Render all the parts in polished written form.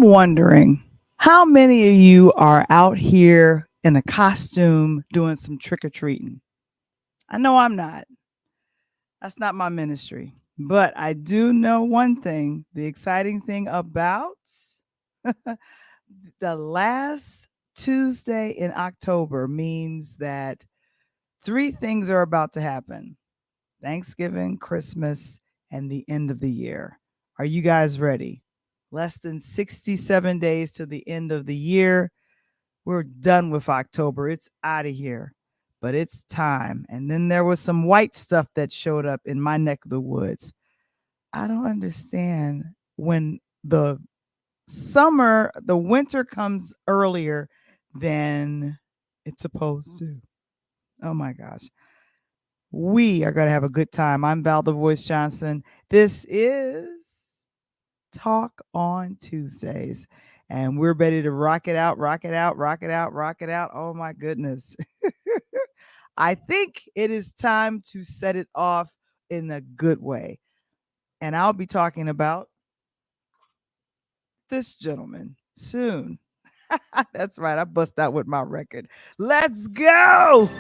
wondering how many of you are out here in a costume doing some trick or treating? I know I'm not. That's not my ministry. But I do know one thing, the exciting thing about the last Tuesday in October means that three things are about to happen: Thanksgiving, Christmas, and the end of the year. Are you guys ready? Less than 67 days to the end of the year. We're done with October. It's out of here, but it's time. And then there was some white stuff that showed up in my neck of the woods. I don't understand when the winter comes earlier than it's supposed to. Oh my gosh. We are going to have a good time. I'm Val the Voice Johnson. This is Talk on Tuesdays, and we're ready to rock it out, rock it out, rock it out, rock it out. Oh my goodness. I think it is time to set it off in a good way. And I'll be talking about this gentleman soon. That's right. I bust out with my record. Let's go.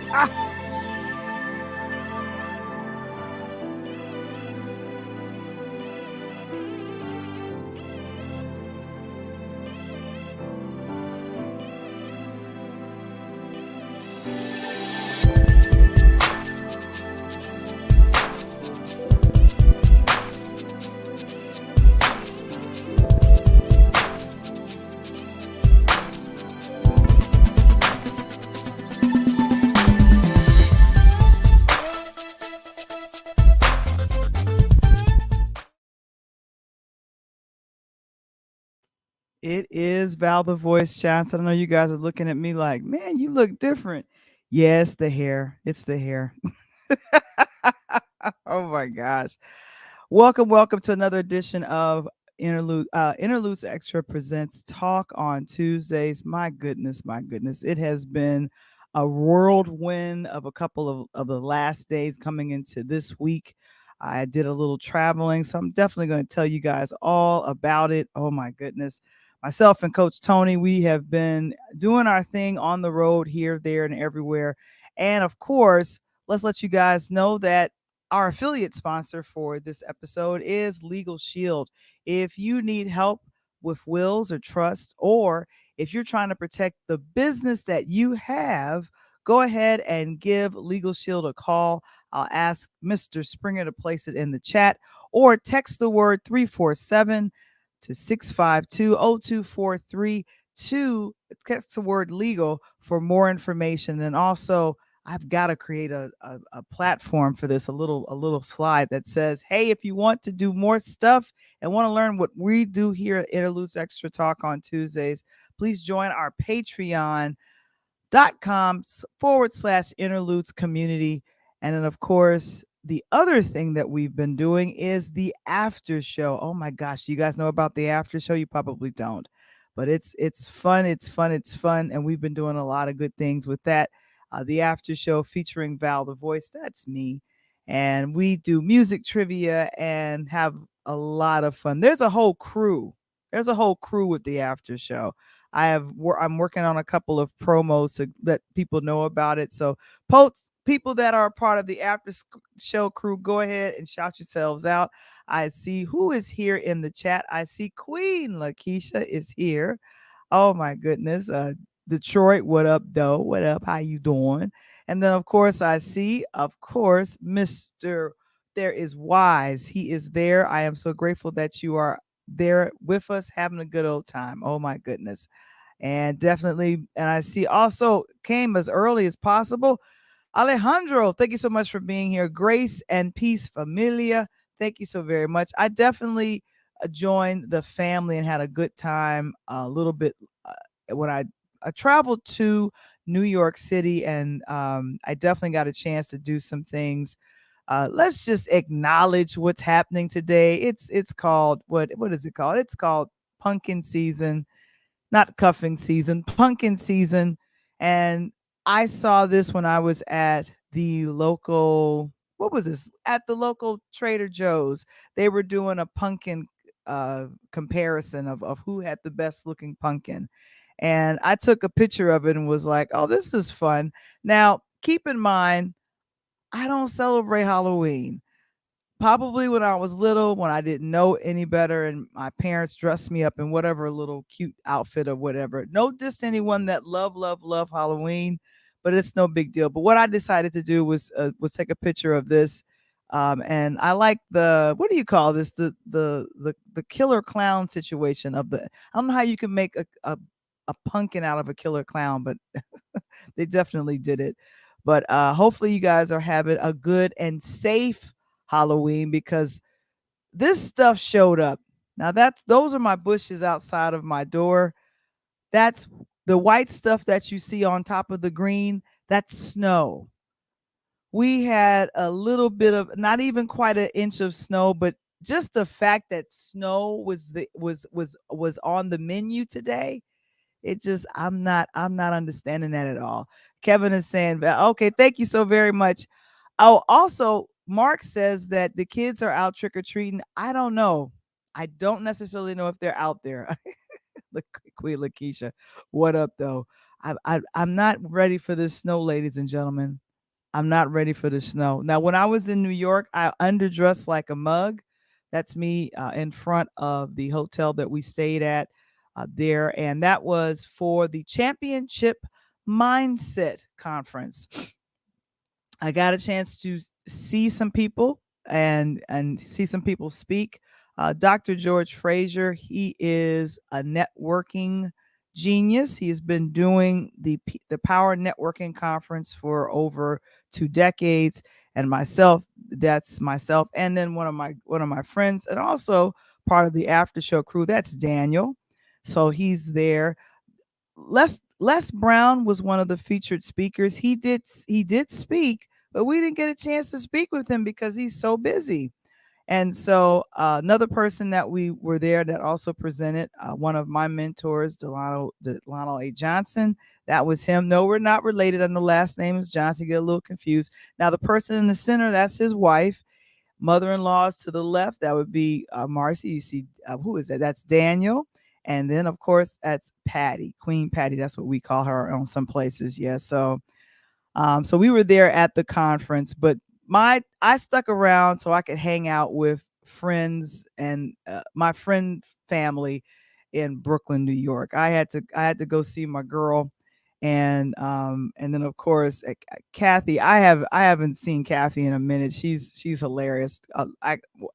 It is Val the Voice Johnson. I know you guys are looking at me like, man, you look different. Yeah, it's the hair. It's the hair. Oh my gosh. Welcome to another edition of Interludes Extra presents Talk on Tuesdays. My goodness. It has been a whirlwind of a couple of the last days coming into this week. I did a little traveling, so I'm definitely going to tell you guys all about it. Oh my goodness. Myself and Coach Tony, we have been doing our thing on the road here, there, and everywhere. And of course, let's let you guys know that our affiliate sponsor for this episode is Legal Shield. If you need help with wills or trust, or if you're trying to protect the business that you have, go ahead and give Legal Shield a call. I'll ask Mr. Springer to place it in the chat, or text the word 347 to 652-0243 to text the word legal for more information. And also, I've got to create a platform for this, a little slide that says, hey, if you want to do more stuff and want to learn what we do here at Interludes Extra Talk on Tuesdays, please join our patreon.com/interludes community. And then, of course, the other thing that we've been doing is the after show. Oh my gosh, you guys know about the after show? You probably don't, but it's fun. It's fun. And we've been doing a lot of good things with that. The after show featuring Val the Voice, that's me. And we do music trivia and have a lot of fun. There's a whole crew. There's a whole crew with the after show. I'm working on a couple of promos to let people know about it. So people that are a part of the after show crew, go ahead and shout yourselves out. I see who is here in the chat. I see Queen Lakeisha is here. Oh my goodness. Detroit, what up, though? What up? How you doing? And then, of course, I see, Mr. There is Wise. He is there. I am so grateful that you are there with us having a good old time. Oh my goodness. And definitely, and I see also came as early as possible. Alejandro, thank you so much for being here. Grace and peace, familia. Thank you so very much. I definitely joined the family and had a good time a little bit when I traveled to New York City, and I definitely got a chance to do some things. Let's just acknowledge what's happening today. It's called what is it called? It's called pumpkin season, not cuffing season, pumpkin season. And I saw this when I was at the local, what was this? At the local Trader Joe's. They were doing a pumpkin comparison of who had the best looking pumpkin. And I took a picture of it and was like, oh, this is fun. Now, keep in mind, I don't celebrate Halloween. Probably when I was little, when I didn't know any better, and my parents dressed me up in whatever little cute outfit or whatever. No diss to anyone that love Halloween, but it's no big deal. But what I decided to do was take a picture of this, and I like the, what do you call this, the killer clown situation of the. I don't know how you can make a pumpkin out of a killer clown, but they definitely did it. But hopefully you guys are having a good and safe Halloween, because this stuff showed up. Now those are my bushes outside of my door. That's the white stuff that you see on top of the green. That's snow. We had a little bit of, not even quite an inch of snow, but just the fact that snow was on the menu today, it just, I'm not understanding that at all. Kevin is saying, okay, thank you so very much. Oh, also, Mark says that the kids are out trick or treating. I don't know. I don't necessarily know if they're out there. Queen Lakeisha, what up though? I'm not ready for this snow, ladies and gentlemen. I'm not ready for the snow. Now, when I was in New York, I underdressed like a mug. That's me in front of the hotel that we stayed at there. And that was for the Championship Mindset Conference. I got a chance to see some people and see some people speak. Dr. George Fraser, he is a networking genius. He has been doing the Power Networking Conference for over 2 decades. And myself, that's myself, and then one of my friends, and also part of the after show crew. That's Daniel. So he's there. Les Brown was one of the featured speakers. He did speak, but we didn't get a chance to speak with him because he's so busy. And so another person that we were there that also presented, one of my mentors, Delano A. Johnson. That was him. No, we're not related. And the last name is Johnson. Get a little confused. Now the person in the center, that's his wife. Mother-in-laws to the left, that would be Marcy. You see, who is that? That's Daniel. And then, of course, that's Patty, Queen Patty. That's what we call her on some places. Yeah. So we were there at the conference, but I stuck around so I could hang out with friends and my friend family in Brooklyn, New York. I had to go see my girl, and then of course Kathy. I haven't seen Kathy in a minute. She's hilarious.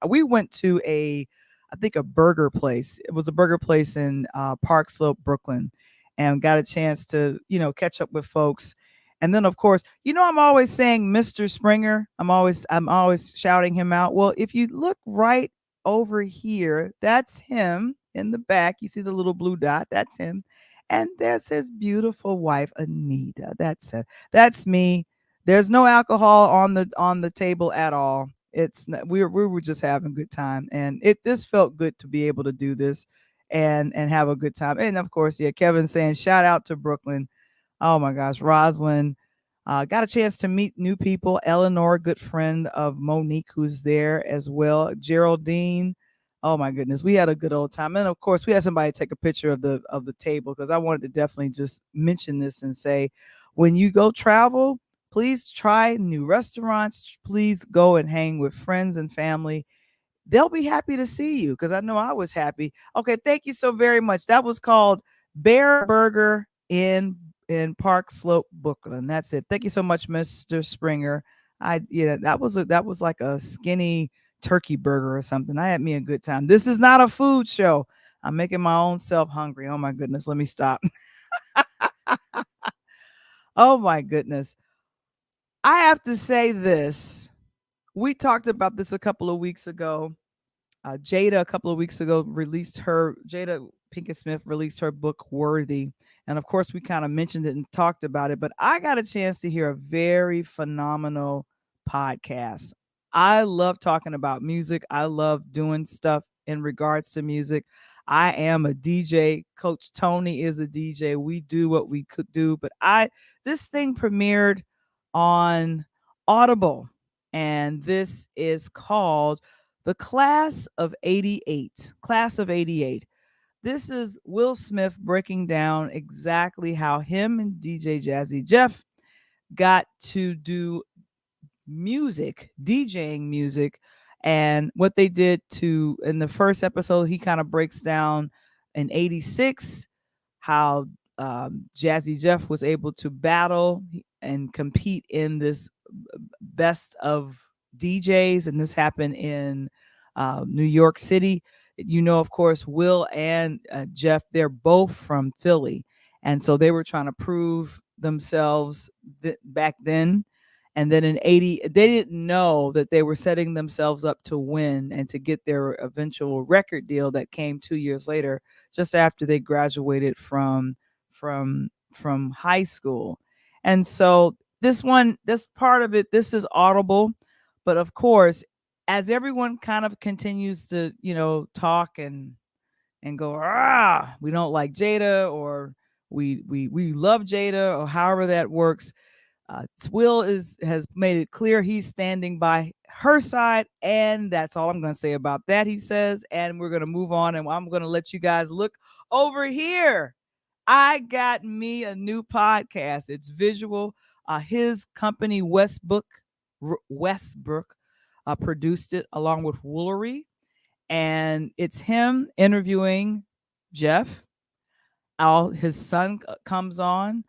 We went to I think a burger place. It was a burger place in Park Slope, Brooklyn, and got a chance to catch up with folks. And then, of course, I'm always saying Mr. Springer. I'm always shouting him out. Well, if you look right over here, that's him in the back. You see the little blue dot? That's him. And there's his beautiful wife, Anita. That's me. There's no alcohol on the table at all. We were just having a good time, and this felt good to be able to do this and have a good time. And of course, yeah, Kevin saying shout out to Brooklyn. Oh my gosh, Rosalind. Got a chance to meet new people. Eleanor, good friend of Monique, who's there as well. Geraldine. Oh my goodness, we had a good old time. And of course, we had somebody take a picture of the table, because I wanted to definitely just mention this and say, when you go travel, please try new restaurants. Please go and hang with friends and family. They'll be happy to see you, because I know I was happy. Okay, thank you so very much. That was called Bear Burger in Park Slope, Brooklyn. That's it. Thank you so much, Mr. Springer. That was like a skinny turkey burger or something. I had me a good time. This is not a food show. I'm making my own self hungry. Oh my goodness, let me stop. Oh my goodness. I have to say this. We talked about this a couple of weeks ago. Jada a couple of weeks ago Jada Pinkett Smith released her book Worthy. And of course, we kind of mentioned it and talked about it, but I got a chance to hear a very phenomenal podcast. I love talking about music. I love doing stuff in regards to music. I am a DJ. Coach Tony is a DJ. We do what we could do, but this thing premiered on Audible, and this is called The Class of 88. Class of 88. This is Will Smith breaking down exactly how him and DJ Jazzy Jeff got to do music, DJing music, and what they did to in the first episode. He kind of breaks down in 86 how Jazzy Jeff was able to battle and compete in this best of DJs, and this happened in New York City. You know, of course, Will and Jeff, they're both from Philly, and so they were trying to prove themselves back then. And then in 80, they didn't know that they were setting themselves up to win and to get their eventual record deal that came 2 years later, just after they graduated from high school. And so this part of it, this is Audible. But of course, as everyone kind of continues to, talk and go, we don't like Jada, or we love Jada, or however that works. Will has made it clear he's standing by her side, and that's all I'm going to say about that, he says. And we're going to move on, and I'm going to let you guys look over here. I got me a new podcast. It's visual. His company, Westbrook, produced it along with Woolery, and it's him interviewing Jeff. His son comes on,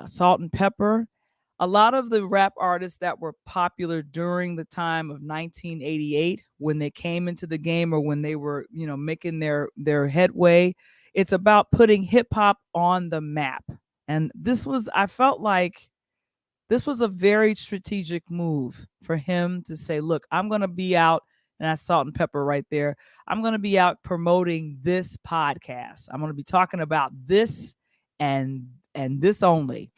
Salt and Pepper. A lot of the rap artists that were popular during the time of 1988, when they came into the game or when they were, making their headway. It's about putting hip hop on the map. And I felt like this was a very strategic move for him to say, look, I'm going to be out, and that's Salt and Pepper right there. I'm going to be out promoting this podcast. I'm going to be talking about this and this only.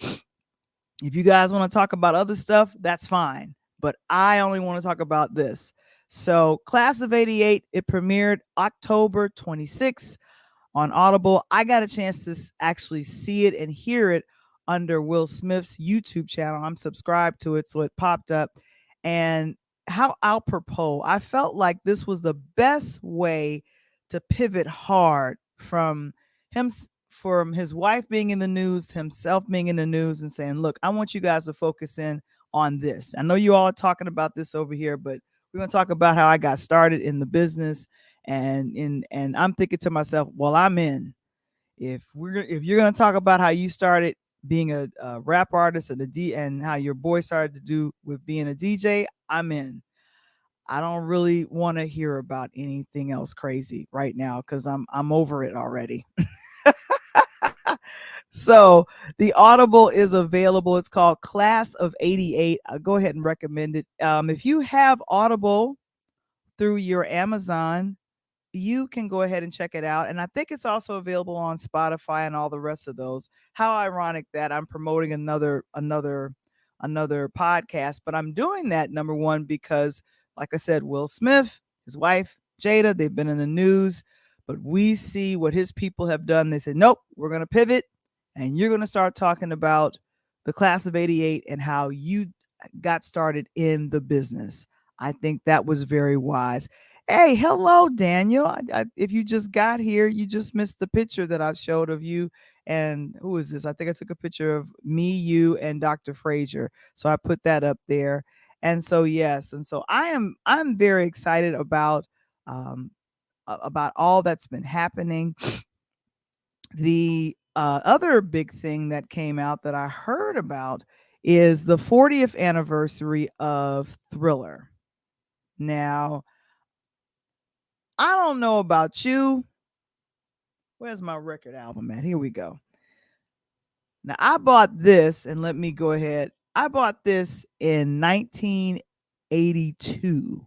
If you guys want to talk about other stuff, that's fine. But I only want to talk about this. So Class of 88, it premiered October 26th on Audible. I got a chance to actually see it and hear it under Will Smith's YouTube channel. I'm subscribed to it, so it popped up. And how apropos, I felt like this was the best way to pivot hard from his wife being in the news, himself being in the news, and saying, look, I want you guys to focus in on this. I know you all are talking about this over here, but we're going to talk about how I got started in the business. And I'm thinking to myself, well, I'm in. If you're going to talk about how you started being a rap artist and how your boy started to do with being a DJ, I'm in. I don't really want to hear about anything else crazy right now, because I'm over it already. So the Audible is available. It's called Class of 88. I'll go ahead and recommend it. If you have Audible through your Amazon, you can go ahead and check it out. And I think it's also available on Spotify and all the rest of those. How ironic that I'm promoting another podcast, but I'm doing that, number one, because like I said, Will Smith, his wife, Jada, they've been in the news, but we see what his people have done. They said, nope, we're going to pivot, and you're going to start talking about the Class of 88 and how you got started in the business. I think that was very wise. Hey, hello, Daniel. If you just got here, you just missed the picture that I showed of you. And who is this? I think I took a picture of me, you, and Dr. Frazier. So I put that up there. And so, yes. And so I'm very excited about all that's been happening. The other big thing that came out that I heard about is the 40th anniversary of Thriller. Now, I don't know about you. Where's my record album at? Here we go. Now, I bought this, and let me go ahead. I bought this in 1982.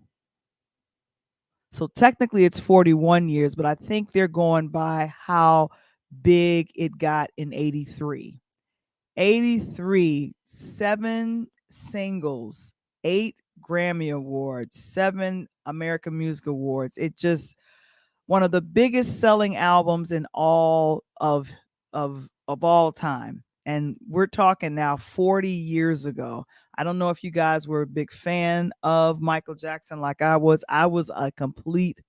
So technically it's 41 years, but I think they're going by how big it got in 83. 83, 7 singles, 8 Grammy Awards, 7 American Music Awards. It just one of the biggest selling albums in all of all time. And we're talking now 40 years ago. I don't know if you guys were a big fan of Michael Jackson like I was. I was a complete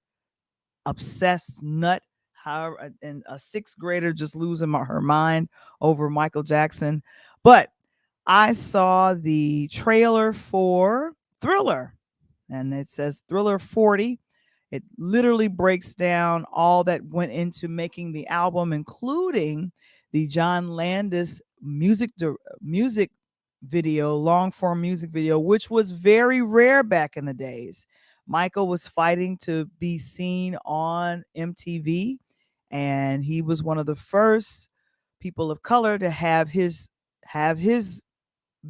obsessed nut. However, and a sixth grader just losing her mind over Michael Jackson. But I saw the trailer for Thriller, and it says Thriller 40. It literally breaks down all that went into making the album, including the John Landis music video, long form music video, which was very rare back in the days. Michael was fighting to be seen on MTV, and he was one of the first people of color to have his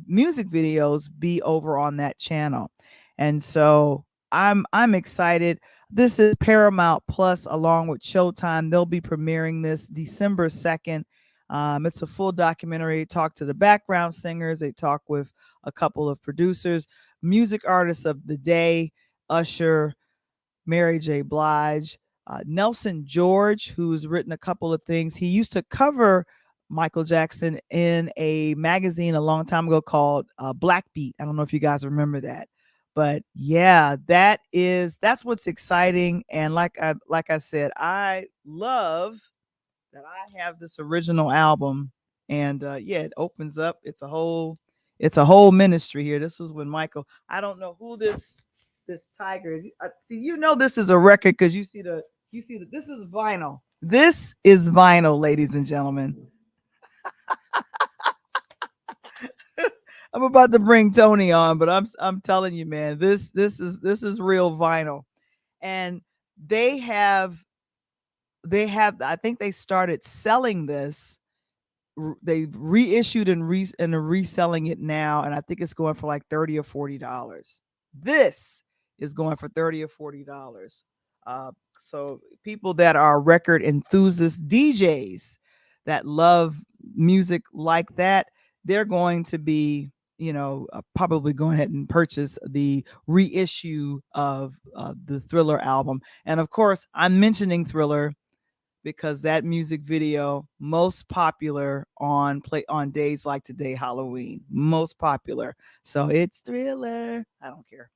music videos be over on that channel. And so I'm excited. This is Paramount Plus along with Showtime. They'll be premiering this December 2nd. It's a full documentary. They talk to the background singers. They talk with a couple of producers, music artists of the day, Usher, Mary J. Blige, Nelson George, who's written a couple of things. He used to cover Michael Jackson in a magazine a long time ago called Black Beat. I don't know if you guys remember that. But yeah, that's what's exciting. And like I said, I love that I have this original album. And yeah, it opens up. It's a whole ministry here. This was when Michael, I don't know who this tiger is. See, this is a record because you see this is vinyl. This is vinyl, ladies and gentlemen. I'm about to bring Tony on, but I'm telling you, man, this is real vinyl. And they have I think they started selling this. They reissued and are reselling it now, and I think it's going for like $30 or $40. This is going for $30 or $40. So people that are record enthusiasts, DJs that love music like that, they're going to be, probably going ahead and purchase the reissue of the Thriller album. And of course, I'm mentioning Thriller because that music video most popular on days like today, Halloween, most popular. So it's Thriller. I don't care.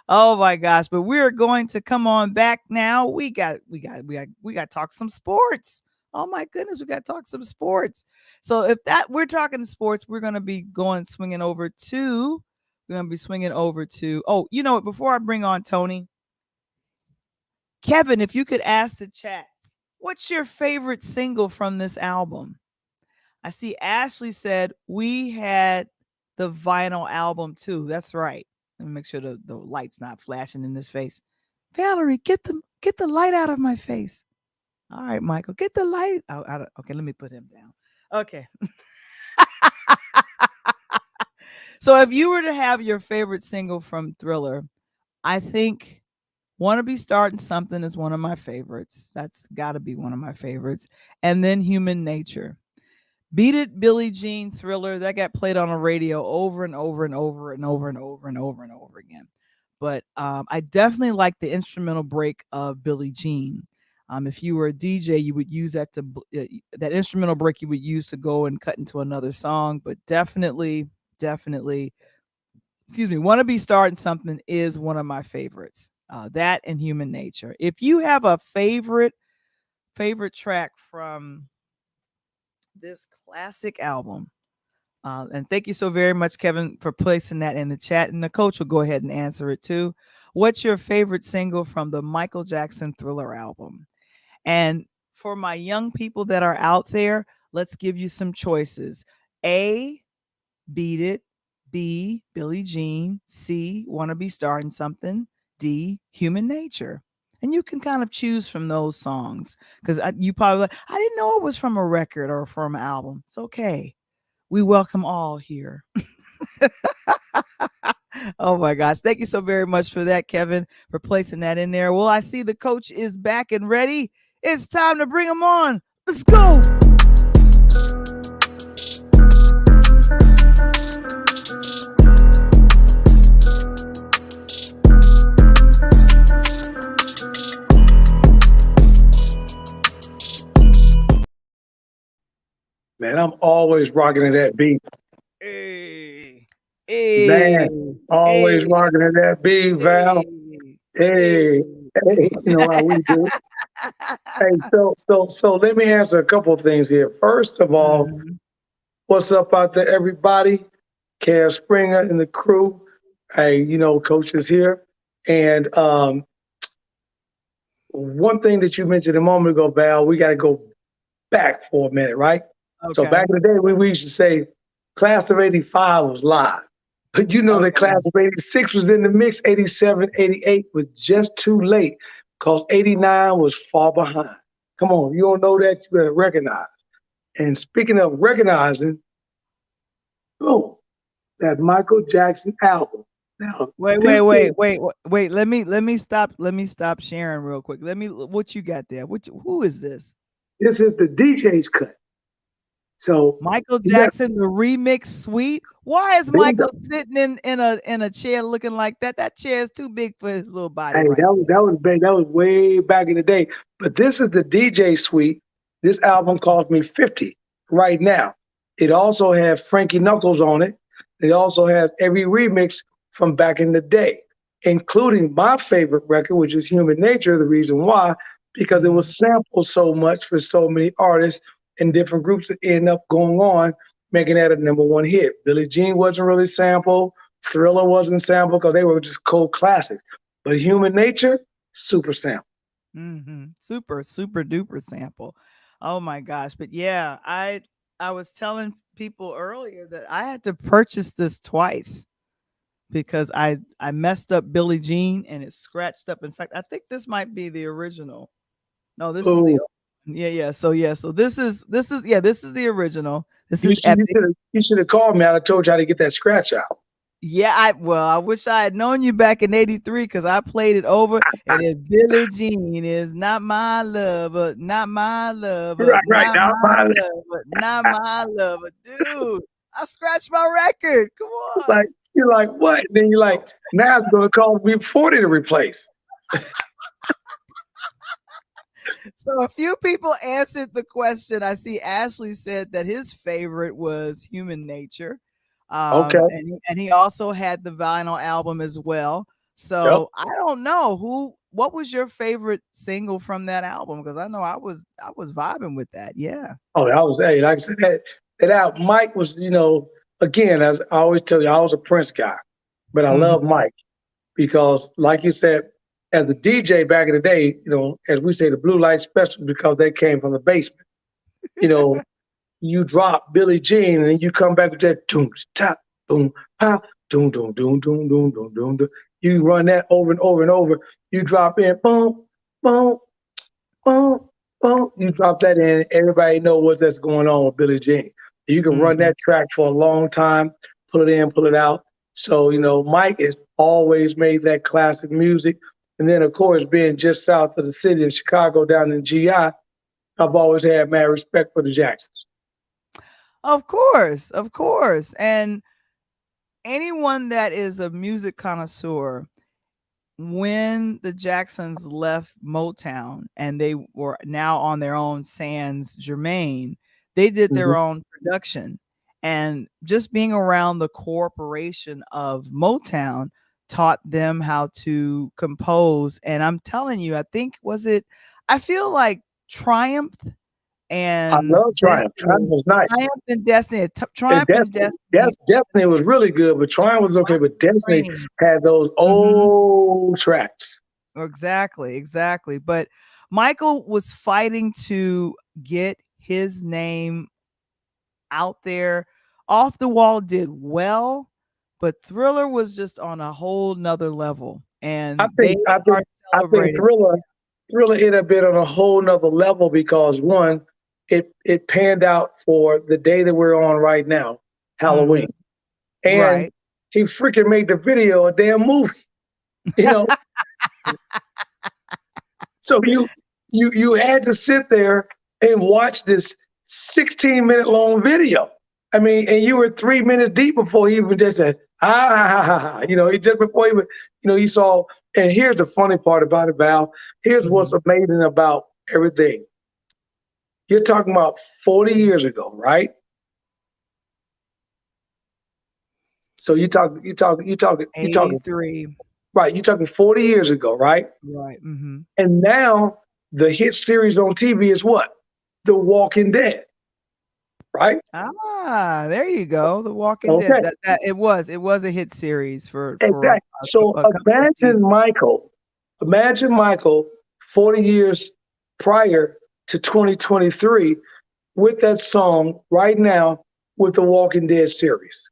Oh my gosh! But we're going to come on back now. We got to talk some sports. Oh my goodness, we got to talk some sports. So if we're talking sports, we're going to be swinging over to. Oh, you know what? Before I bring on Tony, Kevin, if you could ask the chat, what's your favorite single from this album? I see Ashley said we had the vinyl album too. That's right. Let me make sure the light's not flashing in this face. Valerie, get the light out of my face. All right, Michael, get the light out. Okay, let me put him down. Okay. So if you were to have your favorite single from Thriller, I think Wanna Be Starting Something is one of my favorites. That's got to be one of my favorites. And then Human Nature. Beat It, Billie Jean, Thriller, that got played on the radio over and over and over and over and over and over and over again. But I definitely like the instrumental break of Billie Jean. If you were a DJ, you would use that that instrumental break you would use to go and cut into another song. But definitely, Wanna Be Starting Something is one of my favorites. That and Human Nature. If you have a favorite track from this classic album, and thank you so very much, Kevin, for placing that in the chat, and the coach will go ahead and answer it too. What's your favorite single from the Michael Jackson Thriller album? And for my young people that are out there, let's give you some choices. A, Beat It. B, Billie Jean. C, Wanna Be Starting Something. D, Human Nature. And you can kind of choose from those songs because you probably I didn't know it was from a record or from an album. It's okay. We welcome all here. Oh my gosh. Thank you so very much for that, Kevin, for placing that in there. Well, I see the coach is back and ready. It's time to bring him on. Let's go. always rocking to that beat. Hey, Man, hey, always hey, rocking to that beat, Val. hey, hey. Hey, hey, you know how we do. Hey, so let me answer a couple of things here. First of all, Mhm. what's up out there, everybody? Kev Springer and the crew. Hey, Coach is here. And one thing that you mentioned a moment ago, Val, we got to go back for a minute, right? So back Okay. in the day, we used to say class of 85 was live. But you know the Okay. class of 86 was in the mix. 87, 88 was just too late because 89 was far behind. Come on, you don't know that, you better recognize. And speaking of recognizing, boom, that Michael Jackson album. Now, Wait, this wait, wait, is wait, wait. Let me stop sharing real quick. What you got there? Who is this? this is the DJ's cut. So Michael you got Jackson, the remix suite. Why is bingo. Michael sitting in a chair looking like that? That chair is too big for his little body Hey, right there. that was big. That was way back in the day. But this is the DJ suite. This album cost me 50 right now. It also has Frankie Knuckles on it. It also has every remix from back in the day, including my favorite record, which is Human Nature. The reason why, because it Mhm. was sampled so much for so many artists and different groups that end up going on, making that a number one hit. Billie Jean wasn't really sampled. Thriller wasn't sampled because they were just cold classics. But Human Nature, super sample. Super, super duper sample. Oh my gosh. But yeah, I was telling people earlier that I had to purchase this twice because I messed up Billie Jean and it scratched up. In fact, I think this might be the original. No, this is the Oh, so this is the original. This you is should epic. you should have called me. I'd have told you how to get that scratch out. Yeah, I wish I had known you back in '83 because I played it over and it's Billie Jean is not my lover, not my lover, Right not now, my finally, lover, not my lover. Dude, I scratched my record. Come like on. you're like what? Then you're like, now it's going to cost me 40 to replace. So a few people answered the question. I see Ashley said that his favorite was Human Nature. Okay. And he also had the vinyl album as well. Yep. So I don't know what was your favorite single from that album? Because I know I was vibing with that. Yeah. Oh, I was hey, like I said that out. Mike was, again, as I always tell you, I was a Prince guy, but I love Mhm. Mike because, like you said, as a DJ back in the day, as we say, the blue light special because they came from the basement. You know, you drop Billie Jean and then you come back with that doom tap boom pop doom doom doom doom doom doom doom doom. You run that over and over and over. You drop in boom boom boom boom. You drop that in. Everybody know what that's going on with Billie Jean. You can run Mhm. that track for a long time. Pull it in, pull it out. So Mike has always made that classic music. And then of course, being just south of the city of Chicago, down in GI, I've always had mad respect for the Jacksons. Of course, of course. And anyone that is a music connoisseur, when the Jacksons left Motown and they were now on their own sans Germain, they did Mhm. their own production. And just being around the corporation of Motown taught them how to compose. And I'm telling you, I feel like Triumph I and love Triumph. Triumph Destiny, was nice. Triumph And and Destiny, Destiny, Destiny was really good, but Triumph was okay. But Destiny Dreams. had those Mhm. old tracks. Exactly, exactly. But Michael was fighting to get his name out there. Off the Wall did well, but Thriller was just on a whole nother level. I And they think I think are I think celebrating. Thriller ended up being on a whole nother level because one, it panned out for the day that we're on right now, Mhm. Halloween. And Right. he freaking made the video a damn movie. You know, so you had to sit there and watch this 16-minute long video. I mean, and you were 3 minutes deep before he even just said, he just before he he saw, and here's the funny part about it, Val. Here's what's Mhm. amazing about everything. You're talking about 40 years ago, right? So you talking, 83. right? You talking 40 years ago, right? Right. Mm-hmm. And now the hit series on TV is what? The Walking Dead, right? Ah, there you go. The Walking Dead. Okay, That it was a hit series for exactly. So a couple of seasons. imagine Michael 40 years prior to 2023 with that song right now with the Walking Dead series.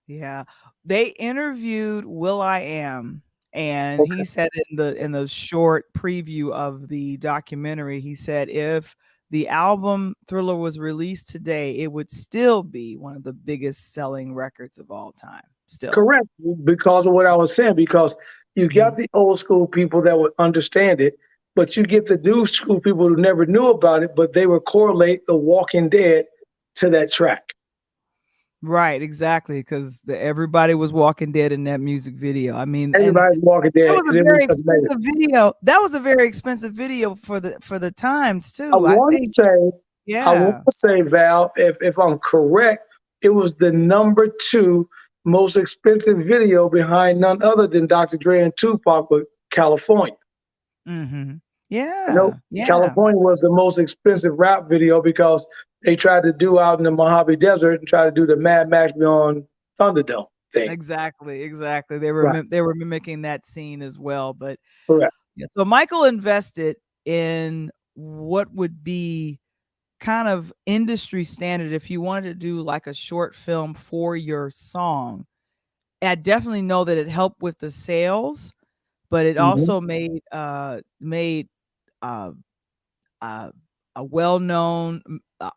Yeah. They interviewed Will I Am, and Okay, he said in the short preview of the documentary, he said if the album Thriller was released today, it would still be one of the biggest selling records of all time. Still. correct. Because of what I was saying, because you got Mhm. the old school people that would understand it, but you get the new school people who never knew about it, but they would correlate the Walking Dead to that track. Right, exactly, because everybody was Walking Dead in that music video. I mean, and Everybody's Walking that Dead, was a and it was very amazing. expensive video. That was a very expensive video for the times I too. I want to think, say, I want yeah. to say, Val, if I'm correct, it was the number two most expensive video behind none other than Dr. Dre and Tupac with California. Mhm. I know Yeah, yeah. California was the most expensive rap video because they tried to do out in the Mojave Desert and try to do the Mad Max Beyond Thunderdome thing. Exactly, exactly. They were Right. they were mimicking that scene as well, but Correct. yeah. So Michael invested in what would be kind of industry standard if you wanted to do like a short film for your song. I definitely know that it helped with the sales, but it Mm-hmm. also made uh, uh, a well-known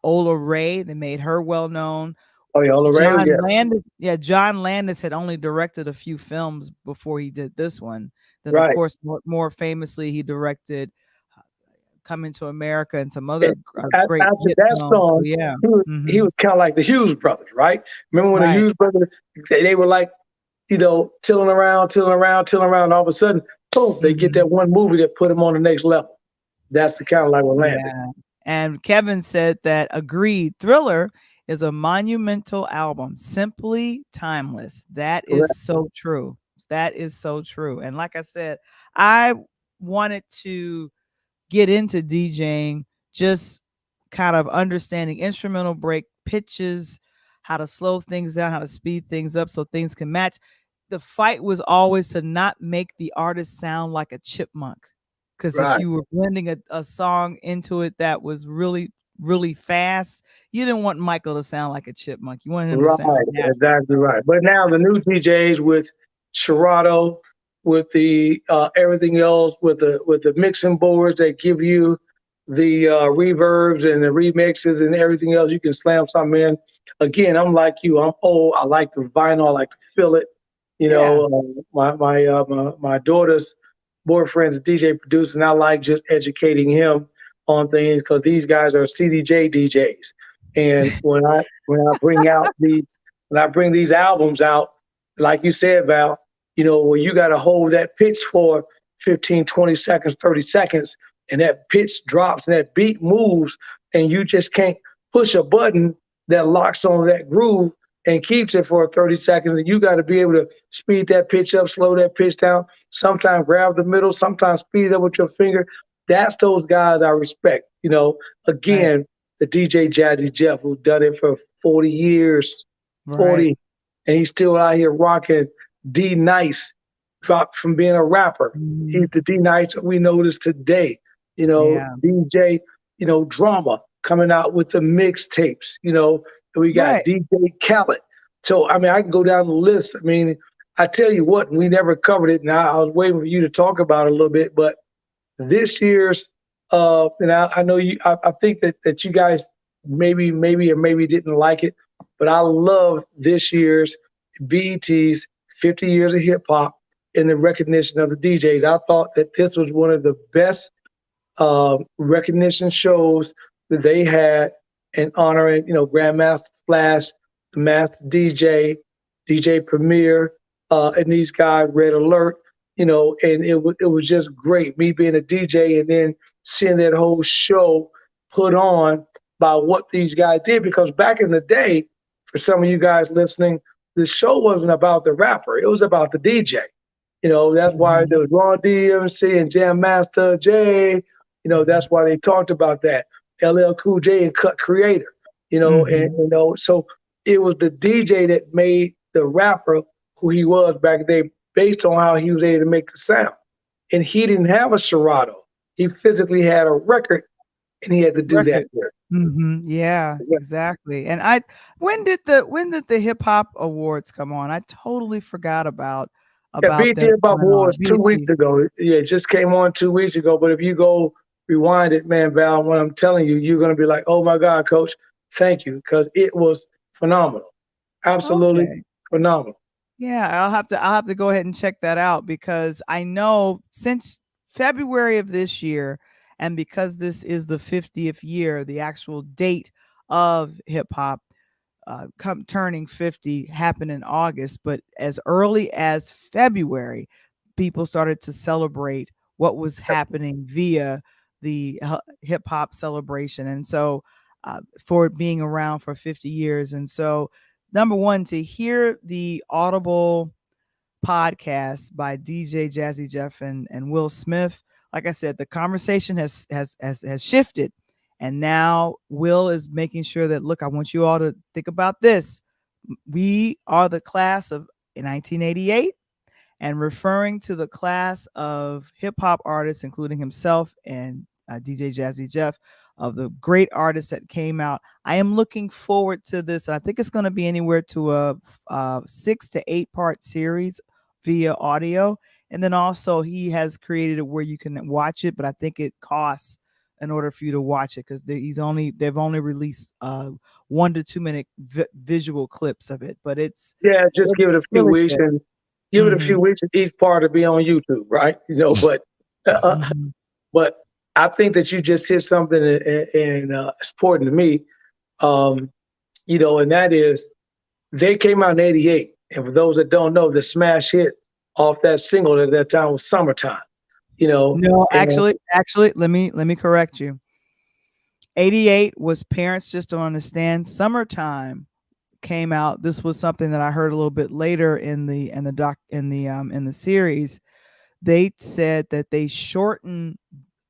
Ola Ray. They made her well-known. Oh, yeah, Laredo, John yeah. Landis, yeah, John Landis had only directed a few films before he did this one. Then, of Right. course, more famously, he directed uh, Coming to America and some other And great after hit that films. So song, yeah, he hmm was kind of like the Hughes brothers, right? Remember when the right. Hughes brothers, they were like, tilling around, tilling around, tilling around. And all of a sudden, boom, they get hmm that one movie that put them on the next level. That's the kind of like what landed. Yeah. And Kevin said that agreed. Thriller is a monumental album, simply timeless. That is Correct. so true. That is so true. And like I said, I wanted to get into DJing, just kind of understanding instrumental break pitches, how to slow things down, how to speed things up so things can match. The fight was always to not make the artist sound like a chipmunk. Because if Right. you were blending a song into it that was really, really fast, you didn't want Michael to sound like a chipmunk. You wanted him to Right. sound natural. Exactly So, right. But now the new DJs with Serato, with the everything else, with the mixing boards that give you the reverbs and the remixes and everything else, you can slam something in. Again, I'm like you. I'm old. I like the vinyl. I like to feel it. yeah. My daughter's boyfriend's a DJ producer, and I like just educating him on things because these guys are CDJ DJs. And when I bring these albums out, like you said, Val, where you got to hold that pitch for 15, 20 seconds, 30 seconds, and that pitch drops and that beat moves, and you just can't push a button that locks on that groove and keeps it for 30 seconds. And you got to be able to speed that pitch up, slow that pitch down, sometimes grab the middle, sometimes speed it up with your finger. That's those guys I respect. Right. Again, the DJ Jazzy Jeff, who done it for 40 years, Right. 40, and he's still out here rocking D Nice, dropped from being a rapper. He's Mhm. the D Nice we noticed today. Yeah. DJ, Drama coming out with the mixtapes. We got Right. DJ Khaled. So, I mean, I can go down the list. I mean, I tell you what, we never covered it. Now, I was waiting for you to talk about it a little bit, but this year's and I know I think that you guys maybe or maybe didn't like it, but I love this year's BET's 50 years of hip hop in the recognition of the DJs. I thought that this was one of the best recognition shows that they had in honoring Grandmaster Flash, the Master DJ Premier, and these guys Red Alert, and it was just great. Me being a DJ and then seeing that whole show put on by what these guys did. Because back in the day, for some of you guys listening, the show wasn't about the rapper. It was about the DJ. That's why Mhm. there was Ron DMC and Jam Master Jay. Mhm. That's why they talked about that. LL Cool J and Cut Creator. And Mhm. so it was the DJ that made the rapper who he was back then based on how he was able to make the sound. And he didn't have a Serato. He physically had a record, and he had to do that Record. there. Mhm. Yeah, Yeah, exactly. And when did the hip hop awards come on? I totally forgot about BT them Hip Hop coming on. Awards 2 weeks BET. ago. Yeah, it just came on 2 weeks ago. But if you go rewind it, man, Val, what I'm telling you, you're going to be like, oh my God, Coach, thank you. Because it was phenomenal. Absolutely Okay. phenomenal. Yeah, I'll have to go ahead and check that out because I know since February of this year, and because this is the 50th year, the actual date of hip hop turning 50 happened in August, but as early as February, people started to celebrate what was happening via the hip hop celebration. And so, for it being around for 50 years. And so, number one, to hear the Audible podcast by DJ Jazzy Jeff and Will Smith. Like I said, the conversation has shifted. And now Will is making sure that, look, I want you all to think about this. We are the class of 1988, and referring to the class of hip hop artists, including himself and DJ Jazzy Jeff, of the great artists that came out. I am looking forward to this. And I think it's going to be anywhere to a 6 to 8 part series via audio. And then also, he has created it where you can watch it, but I think it costs in order for you to watch it because they've only released 1 to 2 minute visual clips of it, but Yeah, just it's give it a few really weeks good. and give it a few Hmm. weeks and each part to be on YouTube, right? Hmm. But I think that you just hit something and it's important to me, um, and that is they came out in '88. And for those that don't know, the smash hit off that single at that time was Summertime, No, and actually, let me correct you. 88 was Parents Just Don't Understand. Summertime came out. This was something that I heard a little bit later in the series. They said that they shortened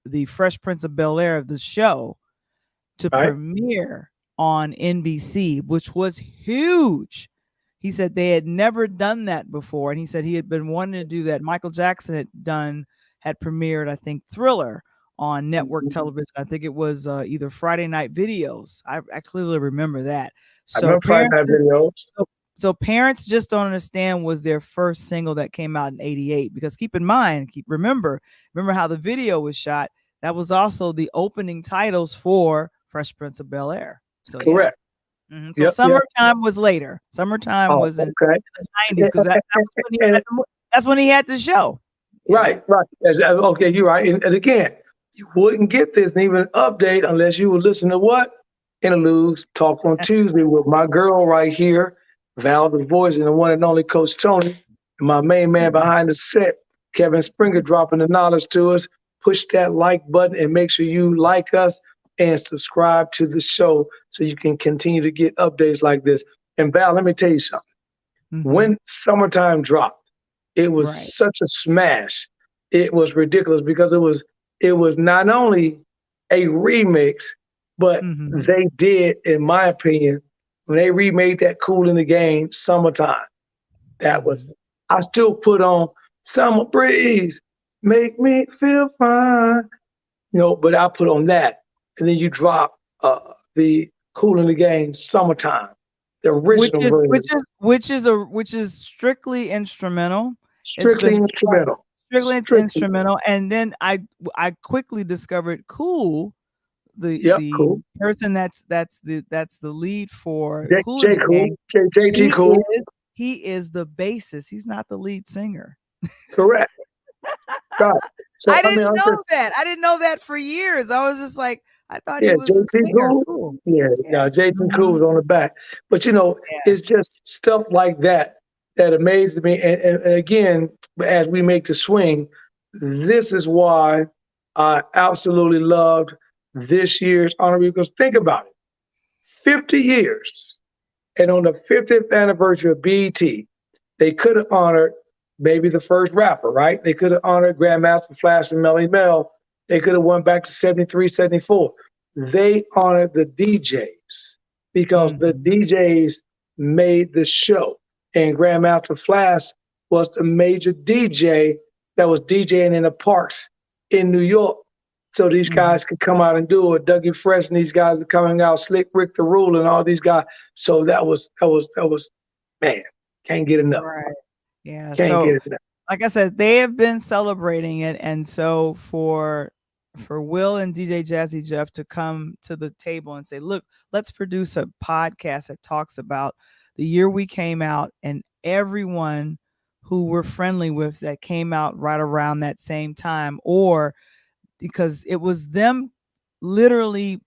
the Fresh Prince of Bel-Air of the show to right, premiere on NBC, which was huge. He said they had never done that before, and he said he had been wanting to do that. Michael Jackson had premiered, I think, Thriller on network television. I think it was either Friday Night Videos. I clearly remember that. I So remember Friday Night Videos. so, so Parents Just Don't Understand was their first single that came out in '88. Because keep in mind, remember how the video was shot. That was also the opening titles for Fresh Prince of Bel-Air. So yeah. Correct. So Yep, yep. Summertime was later. Summertime Oh, was in okay. the '90s because And that's when he had the show. right, right. Okay, you're right. And again, you wouldn't get this and even an update unless you would listen to what? Interludes Talk on Tuesday with my girl right here, Val the Voice, and the one and only Coach Tony, and my main man behind the set, Kevin Springer, dropping the knowledge to us. Push that like button and make sure you like us and subscribe to the show so you can continue to get updates like this. And Val, let me tell you something. Mhm. When Summertime dropped, it was Right. such a smash. It was ridiculous because it was not only a remix, but Mhm. they did, in my opinion, when they remade that Cool in the Game Summertime, that Mhm. was I still put on Summer Breeze, make me feel fine. But I put on that. And then you drop the Cool in the Game Summertime, the Which original is which version, is which is a which is strictly instrumental. It's strictly been instrumental. strictly Strictly. instrumental, and then I quickly discovered Cool, Yep, the cool. person that's the lead for Cool in J the Cool, Gang. JT He Cool. he is the bassist. He's not the lead singer. Correct. Right. So I I mean, didn't I'm know just that. I didn't know that for years. I was just like, I thought yeah, he was a JT singer. Cool. Cool. Yeah, Yeah. yeah, JT Cool Mhm. was on the back. But Yeah. it's just stuff like that that amazes me. And again, as we make the swing, this is why I absolutely loved this year's honor because think about it. 50 years. And on the 50th anniversary of BET, they could have honored maybe the first rapper, right? They could have honored Grandmaster Flash and Melly Mel. They could have went back to 73, 74. They honored the DJs because the Mhm. DJs made the show. And Grandmaster Flash was the major DJ that was DJing in the parks in New York. So these Mhm. guys could come out and do it. Dougie Fresh and these guys are coming out, Slick Rick the Rule and all these guys. So that was man, can't get enough. Right. Yeah. Can't get So, enough. like I said, they have been celebrating it, and so for Will and DJ Jazzy Jeff to come to the table and say, "Look, let's produce a podcast that talks about the year we came out and everyone who we're friendly with that came out right around that same time," or because it was them literally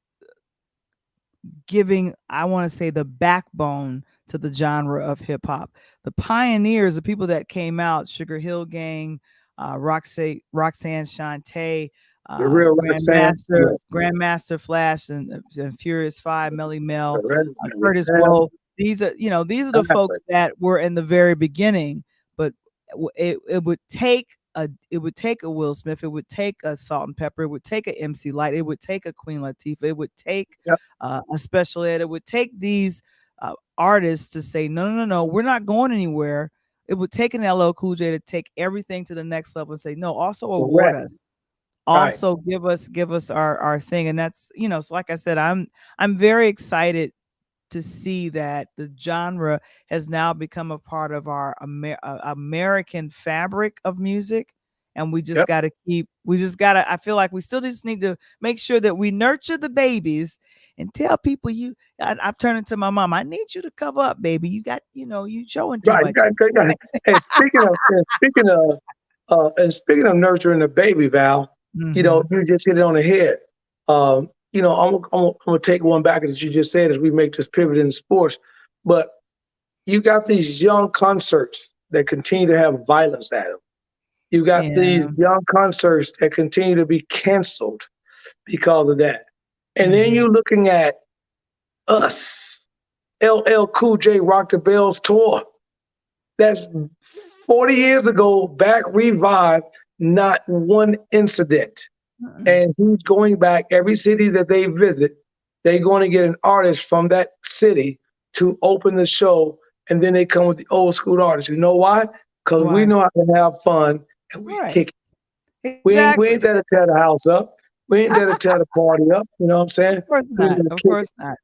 giving, I want to say, the backbone to the genre of hip hop. The pioneers, the people that came out, Sugar Hill Gang, Roxanne Shante, The real Roxanne, yes. Grandmaster Flash, and Furious Five, Melly Mel, Curtis Roxanne, Blow. These are the folks that were in the very beginning. But it would take a Will Smith, it would take a Salt and Pepper, it would take a MC Light, it would take a Queen Latifah, it would take yep. a Special Ed, it would take these artists to say, no, no, no, no, we're not going anywhere. It would take an LL Cool J to take everything to the next level and say, no, also award Correct. us, Right. also give us our thing. And that's, so like I said, I'm very excited to see that the genre has now become a part of our American fabric of music. And Yep. we just got to, I feel like we still just need to make sure that we nurture the babies and tell people I've turned into my mom. I need you to cover up, baby. You showing too Right. much. Got it. And speaking of nurturing the baby, Val, Hmm. you just hit it on the head. I'm gonna take one back that you just said as we make this pivot in sports, but you got these young concerts that continue to have violence at them. You got these Yeah. young concerts that continue to be canceled because of that. And then Hmm. you're looking at us, LL Cool J Rock the Bells tour. That's 40 years ago, back revived, not one incident. And he's going back every city that they visit. They're going to get an artist from that city to open the show, and then they come with the old school artists. You know why? Because we Why? know how to have fun and we Right. kick it. We ain't Exactly. there to tear the house up. We ain't there to tear the party up. You know what I'm Of saying? course We not. gonna Of kick it, course not.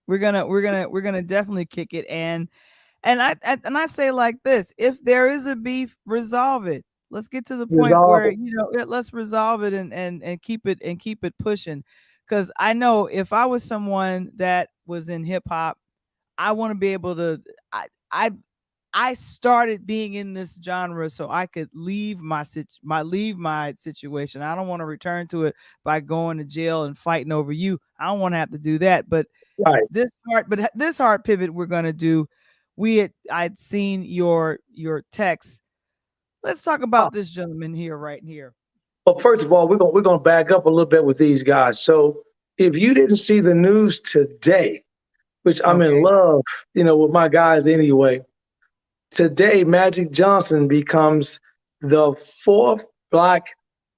We're gonna definitely kick it. And I say like this: if there is a beef, resolve it. Let's get to the point resolve where it. let's resolve it and keep it pushing. Because I know if I was someone that was in hip hop, I want to be able to. I I I started being in this genre so I could leave my situation. I don't want to return to it by going to jail and fighting over you. I don't want to have to do that. Right. This hard pivot we're gonna do. I'd seen your text. Let's talk Uh, about this gentleman here, right here. Well, first of all, we're gonna back up a little bit with these guys. So if you didn't see the news today, which I'm in Okay. love, with my guys anyway. Today, Magic Johnson becomes the fourth Black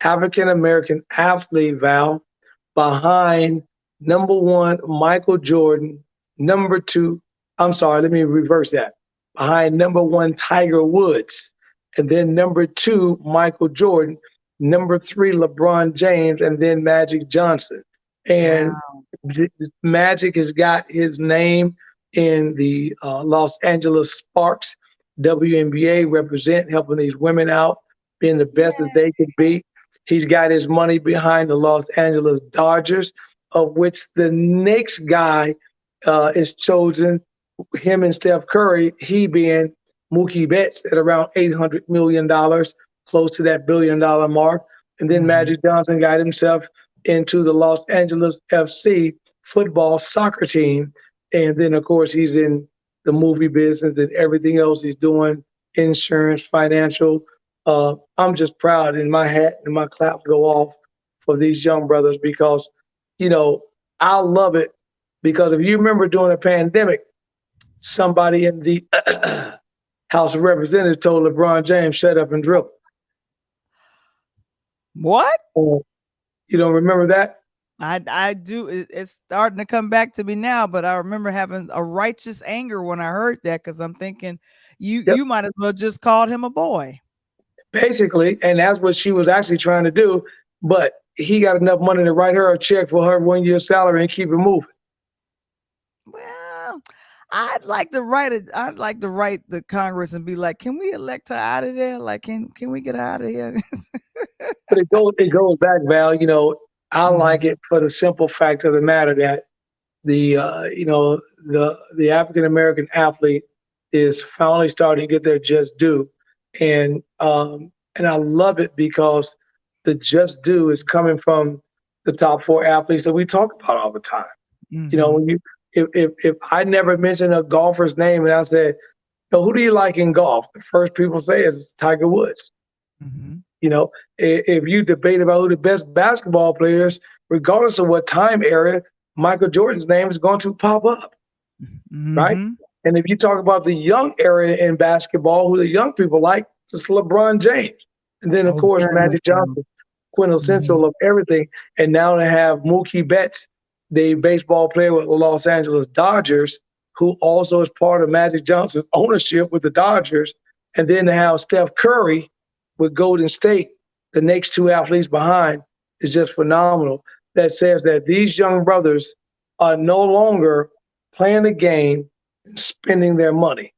African American athlete, Val, behind number one, Michael Jordan, number two, I'm sorry, let me reverse that. Behind number one, Tiger Woods, and then number two, Michael Jordan, number three, LeBron James, and then Magic Johnson. And Wow. Magic has got his name in the Los Angeles Sparks WNBA represent, helping these women out, being the best that Yeah. they could be. He's got his money behind the Los Angeles Dodgers, of which the next guy is chosen, him and Steph Curry, he being Mookie Betts at around $800 million, close to that $1 billion mark. And then Hmm. Magic Johnson got himself into the Los Angeles FC football soccer team. And then, of course, he's in the movie business and everything else he's doing, insurance, financial. I'm just proud, and my hat and my claps go off for these young brothers because, you know, I love it because if you remember during the pandemic, somebody in the House of Representatives told LeBron James, shut up and dribble. What? You don't remember that? I do. It's starting to come back to me now, but I remember having a righteous anger when I heard that, because I'm thinking you might as well just called him a boy. Basically, and that's what she was actually trying to do, but he got enough money to write her a check for her 1 year salary and keep it moving. Well, I'd like to write the Congress and be like, can we elect her out of there? Like, can we get her out of here? But it goes back, Val. I like it for the simple fact of the matter that the African American athlete is finally starting to get their just due, and I love it because the just due is coming from the top 4 athletes that we talk about all the time. When if I never mention a golfer's name and I said, who do you like in golf? The first people say is Tiger Woods. If you debate about who the best basketball players, regardless of what time area, Michael Jordan's name is going to pop up, right? And if you talk about the young area in basketball, who the young people like, it's LeBron James. And then, of course, Magic Johnson, quintessential of everything. And now they have Mookie Betts, the baseball player with the Los Angeles Dodgers, who also is part of Magic Johnson's ownership with the Dodgers. And then they have Steph Curry with Golden State. The next 2 athletes behind is just phenomenal. That says that these young brothers are no longer playing the game and spending their money.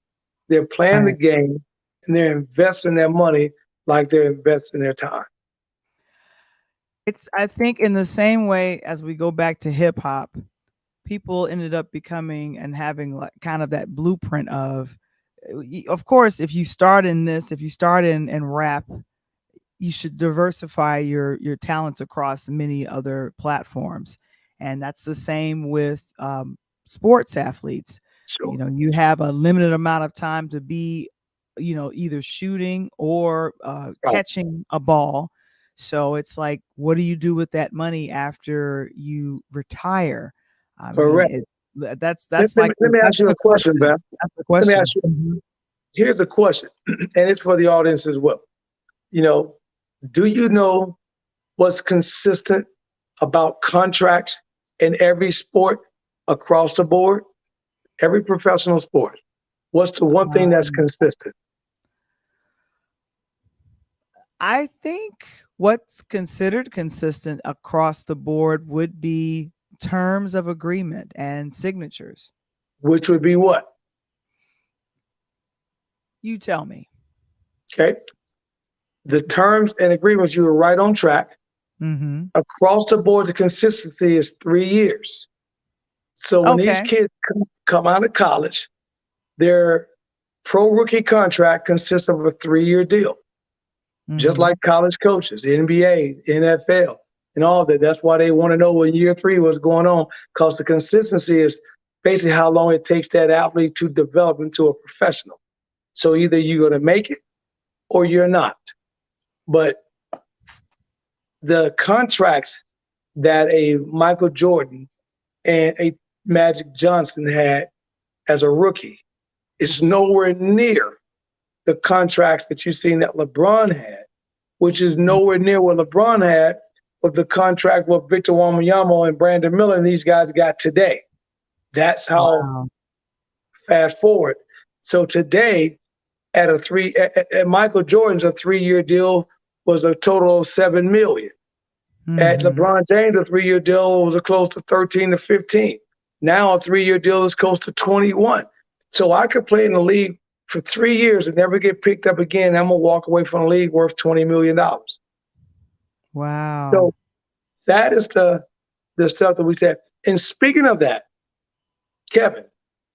They're playing the game and they're investing their money like they're investing their time. It's, I think, in the same way as we go back to hip hop, people ended up becoming and having like kind of that blueprint of course, if you start in rap, you should diversify your talents across many other platforms. And that's the same with sports athletes. Sure. You have a limited amount of time to be, either shooting or catching a ball. So it's like, what do you do with that money after you retire? Correct. That's let like, me ask you a question, Beth. That's the question. Let me ask you. Here's a question, and it's for the audience as well. Do you know what's consistent about contracts in every sport across the board? Every professional sport. What's the one thing that's consistent? I think what's considered consistent across the board would be terms of agreement and signatures. Which would be what? You tell me. Okay. The terms and agreements, you were right on track. Across the board, the consistency is 3 years. So when these kids come out of college, their pro rookie contract consists of a 3-year deal. Just like college coaches, NBA, NFL, and all that. That's why they want to know in year 3 what's going on, because the consistency is basically how long it takes that athlete to develop into a professional. So either you're going to make it or you're not. But the contracts that a Michael Jordan and a Magic Johnson had as a rookie is nowhere near the contracts that you've seen that LeBron had, which is nowhere near what LeBron had with the contract with Victor Wembanyama and Brandon Miller and these guys got today. That's how fast forward. So today, at Michael Jordan's, a 3-year deal was a total of $7 million. At LeBron James, a 3-year deal was close to 13 to 15. Now a 3-year deal is close to 21. So I could play in the league for 3 years and never get picked up again. I'm gonna walk away from the league worth $20 million. Wow. So that is the stuff that we said. And speaking of that, Kevin,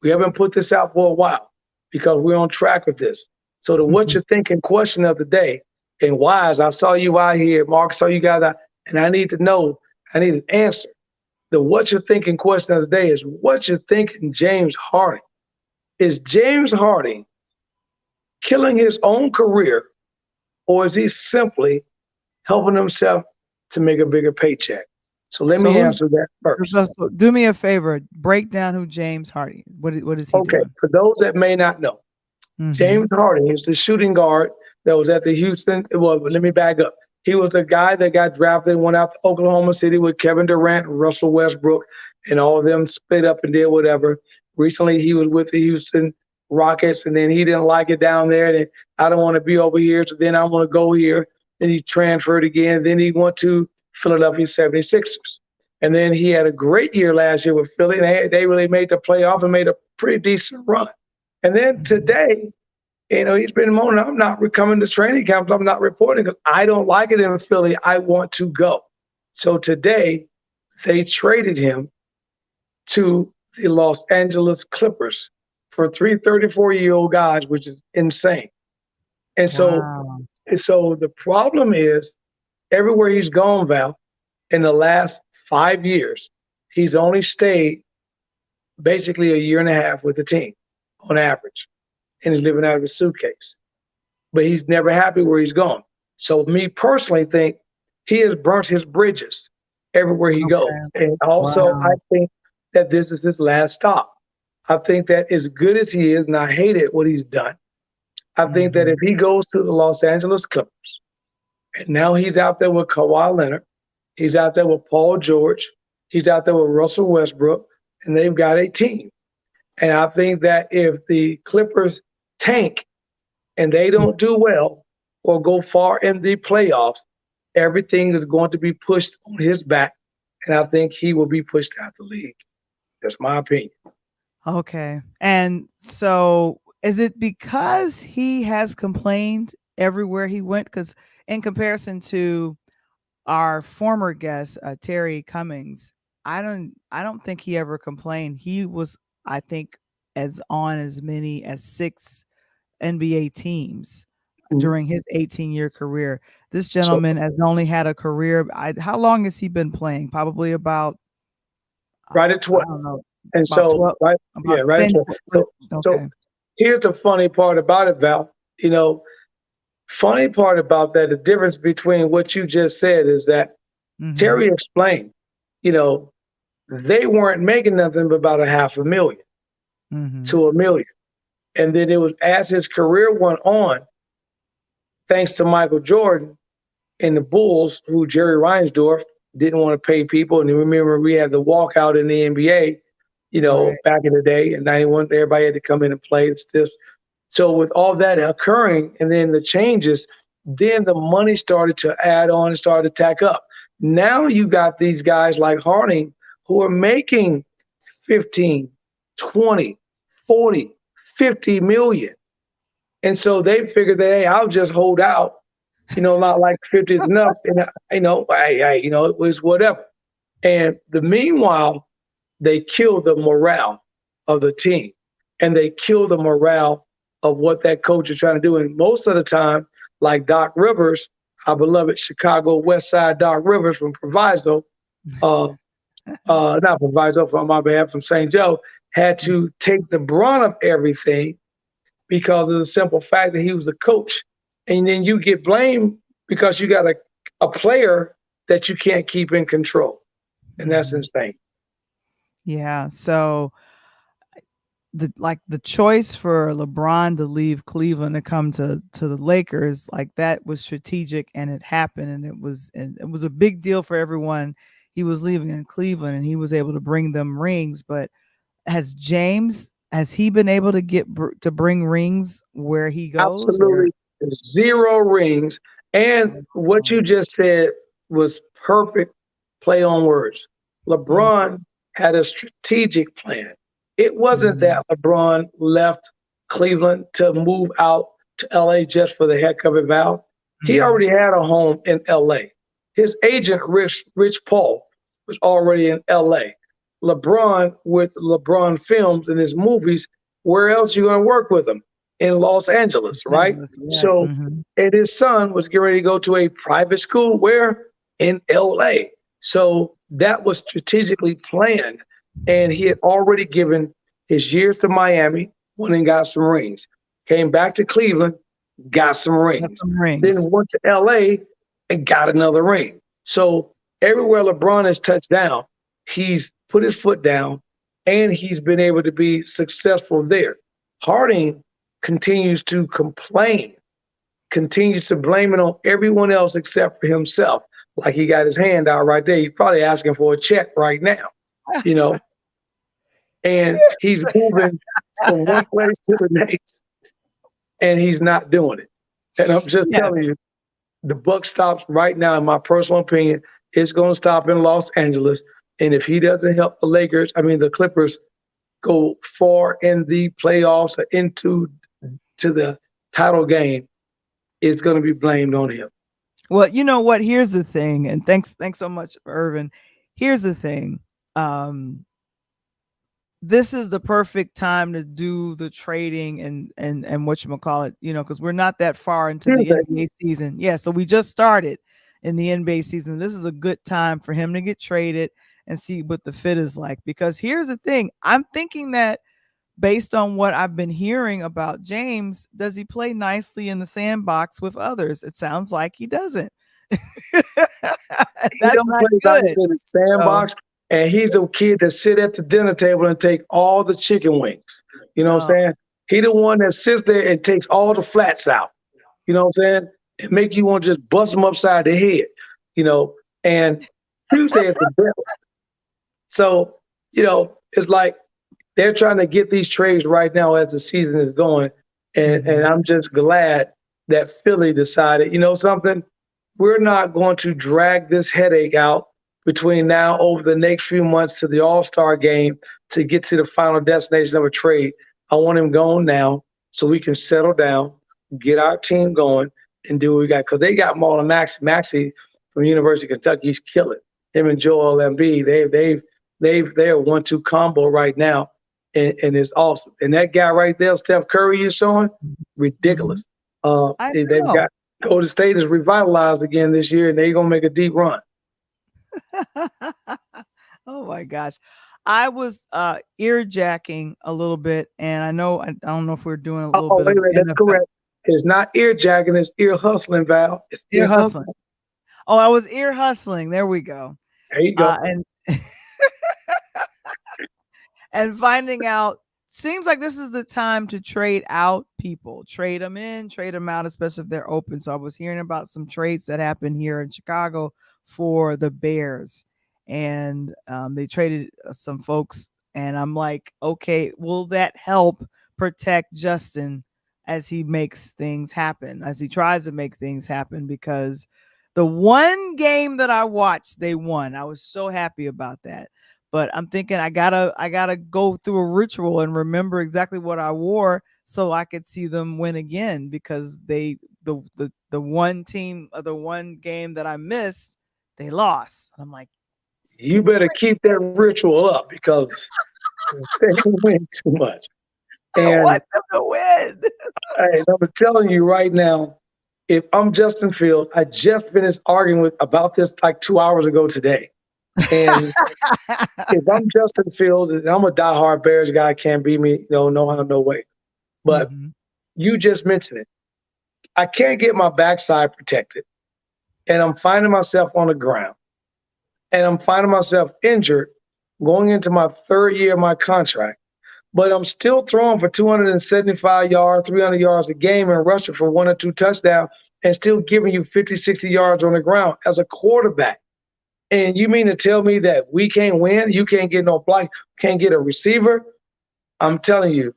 we haven't put this out for a while because we're on track with this. So the what you're thinking question of the day, and Wise, I saw you out here, Mark, saw you guys out, and I need to know, I need an answer. The what you're thinking question of the day is, what you're thinking James Harden? Is James Harden killing his own career, or is he simply helping himself to make a bigger paycheck? So let So me who's answer that first. so do me a favor, break down who James Harden. What is he Okay, doing? for those that may not know, Mm-hmm. James Harden is the shooting guard that was at the Houston. Well, let me back up. He was a guy that got drafted and went out to Oklahoma City with Kevin Durant, Russell Westbrook, and all of them split up and did whatever. Recently, he was with the Houston Rockets, and then he didn't like it down there. And I don't want to be over here, so then I want to go here. Then he transferred again. Then he went to Philadelphia 76ers. And then he had a great year last year with Philly. They really made the playoff and made a pretty decent run. And then Mm-hmm. today, he's been moaning, I'm not coming to training camps. I'm not reporting because I don't like it in Philly. I want to go. So today, they traded him to the Los Angeles Clippers for three 34-year-old guys, which is insane. And so, Wow. so the problem is everywhere he's gone, Val, in the last 5 years, he's only stayed basically a year and a half with the team on average. And he's living out of his suitcase. But he's never happy where he's gone. So me personally think he has burnt his bridges everywhere he goes. Okay. And also I Wow. think that this is his last stop. I think that as good as he is, and I hated what he's done, I think that if Mm-hmm. he goes to the Los Angeles Clippers, and now he's out there with Kawhi Leonard, he's out there with Paul George, he's out there with Russell Westbrook, and they've got a team. And I think that if the Clippers tank and they don't do well or go far in the playoffs, everything is going to be pushed on his back. And I think he will be pushed out the league. That's my opinion. Okay. And so is it because he has complained everywhere he went? Because in comparison to our former guest, Terry Cummings, I don't think he ever complained. He was, I think, as on as many as 6 NBA teams Mhm. during his 18-year career. This So gentleman has only had a career. How long has he been playing? Probably about, right at I 12. don't know, And about so 12, right, yeah, about right at 10. 12. So Okay. here's the funny part about it, Val. Funny part about that, the difference between what you just said is that Mm-hmm. Terry explained, you know, they weren't making nothing but about a half a million Mm-hmm. to a million. And then it was as his career went on, thanks to Michael Jordan and the Bulls, who Jerry Reinsdorf didn't want to pay people. And remember, we had the walkout in the NBA, Right. back in the day in 91, everybody had to come in and play and stuff. So with all that occurring and then the changes, then the money started to add on and started to tack up. Now you got these guys like Harding who are making 15, 20, 40, 50 million. And so they figured that, hey, I'll just hold out, not like 50 is enough. And, it was whatever. And the meanwhile, they killed the morale of the team and they killed the morale of what that coach is trying to do. And most of the time, like Doc Rivers, our beloved Chicago West Side Doc Rivers from Proviso, uh, not Proviso, from my behalf, from St. Joe, had to take the brunt of everything because of the simple fact that he was a coach. And then you get blamed because you got a player that you can't keep in control. And that's Mm-hmm. insane. Yeah. So the choice for LeBron to leave Cleveland to come to the Lakers, like that was strategic and it happened and it was a big deal for everyone. He was leaving in Cleveland and he was able to bring them rings, but has he been able to to bring rings where he goes or Absolutely zero rings. And what um, you just said was perfect play on words. mm, LeBron had a strategic plan. It wasn't mhm, that LeBron left Cleveland to move out to LA just for the heck of it, Val. He mhm, already had a home in LA. His agent, Rich Paul, was already in LA. LeBron, with LeBron films and his movies, where else are you going to work with him? In Los Angeles, right? Angeles, right. So, Mhm, and his son was getting ready to go to a private school where? In LA. So that was strategically planned. And he had already given his years to Miami, went and got some rings. Came back to Cleveland, got some got rings. some Then rings. went to LA and got another ring. So Everywhere LeBron has touched down, he's put his foot down and he's been able to be successful there. Harding continues to complain, continues to blame it on everyone else except for himself. Like he got his hand out right there. He's probably asking for a check right now, you know, and he's moving from one place to the next and he's not doing it. And I'm just Yeah. telling you, the buck stops right now, in my personal opinion. It's going to stop in Los Angeles. And if he doesn't help the Clippers go far in the playoffs or into to the title game, it's going to be blamed on him. Well, you know what? Here's the thing, and thanks so much, Irvin. Here's the thing. This is the perfect time to do the trading and whatchamacallit, because we're not that far into the NBA season. Yeah, so we just started in the NBA season. This is a good time for him to get traded and see what the fit is like. Because here's the thing. I'm thinking that based on what I've been hearing about James, does he play nicely in the sandbox with others? It sounds like he doesn't. He don't play nice in the sandbox. And he's the kid that sit at the dinner table and take all the chicken wings. You know what I'm saying? He the one that sits there and takes all the flats out. You know what I'm saying? And make you want to just bust them upside the head. And Tuesday is the devil. So, it's like they're trying to get these trades right now as the season is going. And I'm just glad that Philly decided, something? We're not going to drag this headache out between now over the next few months to the All-Star game to get to the final destination of a trade. I want him gone now so we can settle down, get our team going, and do what we got. Because they got Marlon Maxey from University of Kentucky. He's killing. Him and Joel Embiid, they're a 1-2 combo right now, and it's awesome. And that guy right there, Steph Curry, you're showing, ridiculous. They've got Golden State is revitalized again this year, and they're gonna make a deep run. Oh my gosh. I was ear jacking a little bit, and I don't know if we're doing a little bit. Wait a minute, that's correct. It's not ear jacking, it's ear hustling, Val. It's ear hustling. Oh, I was ear hustling. There we go. There you go. And finding out, seems like this is the time to trade out people. Trade them in, trade them out, especially if they're open. So I was hearing about some trades that happened here in Chicago for the Bears. And they traded some folks. And I'm like, okay, will that help protect Justin as he makes things happen, as he tries to make things happen? Because the one game that I watched, they won. I was so happy about that. But I'm thinking I gotta go through a ritual and remember exactly what I wore so I could see them win again, because the one team or the one game that I missed, they lost. And I'm like, you better keep that ritual up, because they win too much. And I want them to win. I'm telling you right now, if I'm Justin Fields, I just finished arguing about this like 2 hours ago today. And if I'm Justin Fields, and I'm a diehard Bears guy, can't beat me, no how, no way. But you just mentioned it. I can't get my backside protected, and I'm finding myself on the ground, and I'm finding myself injured going into my third year of my contract. But I'm still throwing for 275 yards, 300 yards a game, and rushing for 1 or 2 touchdowns, and still giving you 50, 60 yards on the ground as a quarterback. And you mean to tell me that we can't win? You can't get no block, can't get a receiver? I'm telling you,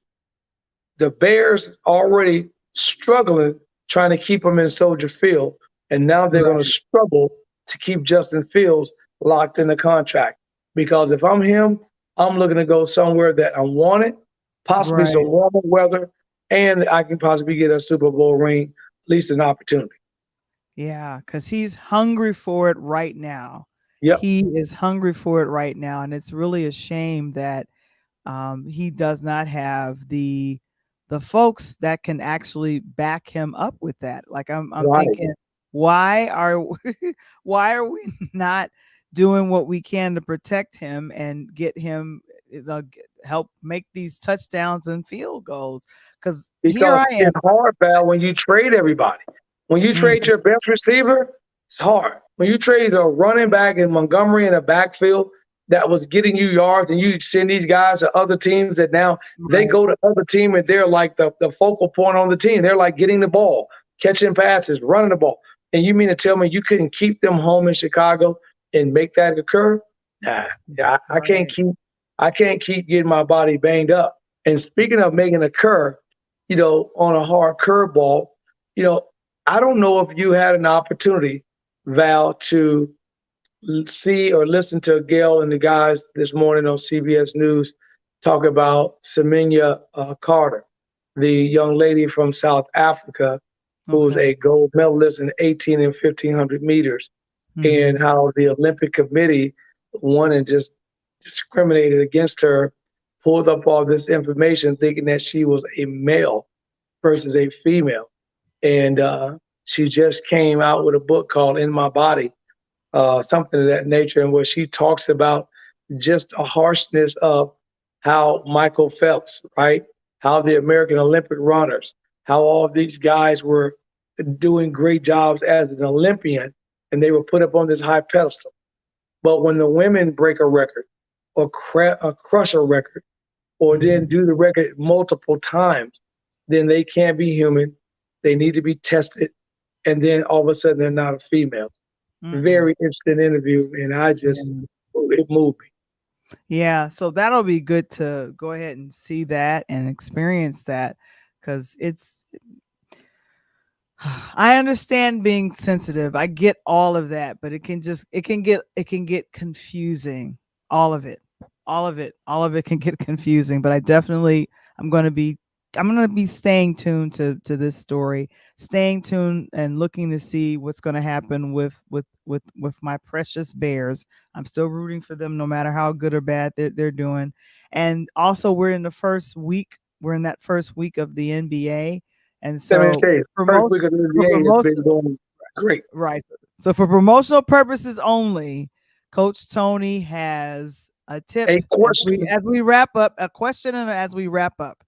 the Bears already struggling trying to keep them in Soldier Field, and now they're going to struggle to keep Justin Fields locked in the contract. Because if I'm him, I'm looking to go somewhere that I wanted, possibly some warmer weather, and I can possibly get a Super Bowl ring, at least an opportunity. Yeah, because he's hungry for it right now. Yep. He is hungry for it right now, and it's really a shame that he does not have the folks that can actually back him up with that. Like I'm thinking, why are we not doing what we can to protect him and get him help make these touchdowns and field goals? Because here I am. It's hard, Val, when you trade everybody. When you trade your best receiver, it's hard. when you trade a running back in Montgomery in a backfield that was getting you yards, and you send these guys to other teams that now they Right. go to other team and they're like the focal point on the team. They're like getting the ball, catching passes, running the ball. And you mean to tell me you couldn't keep them home in Chicago and make that occur? Nah, Right. I can't keep getting my body banged up. And speaking of making it occur, on a hard curveball, you know, I don't know if you had an opportunity, Val, to see or listen to Gail and the guys this morning on CBS News talk about Semenya Carter, the young lady from South Africa who's Okay. a gold medalist in 18 and 1500 meters, and Mm-hmm. how the Olympic Committee won and just discriminated against her, pulled up all this information thinking that she was a male versus a female. And she just came out with a book called In My Body, something of that nature, and where she talks about just the harshness of how Michael Phelps, right? How the American Olympic runners, how all of these guys were doing great jobs as an Olympian, and they were put up on this high pedestal. But when the women break a record or crush a record or then Mm-hmm. do the record multiple times, then they can't be human. They need to be tested. And then all of a sudden, they're not a female. Mm-mm. Very interesting interview. And Yeah. it moved me. Yeah, so that'll be good to go ahead and see that and experience that, because it's I understand being sensitive. I get all of that, but it can get confusing. All of it. All of it can get confusing, but I'm going to be staying tuned to this story, staying tuned and looking to see what's going to happen with my precious Bears. I'm still rooting for them no matter how good or bad they're doing. And also we're in that first week of the NBA, and Let me so tell you, first promote week of the for NBA has promotion, been going great. right. So for promotional purposes only, Coach Tony has a tip A as we question. as we wrap up, a question, and as we wrap up.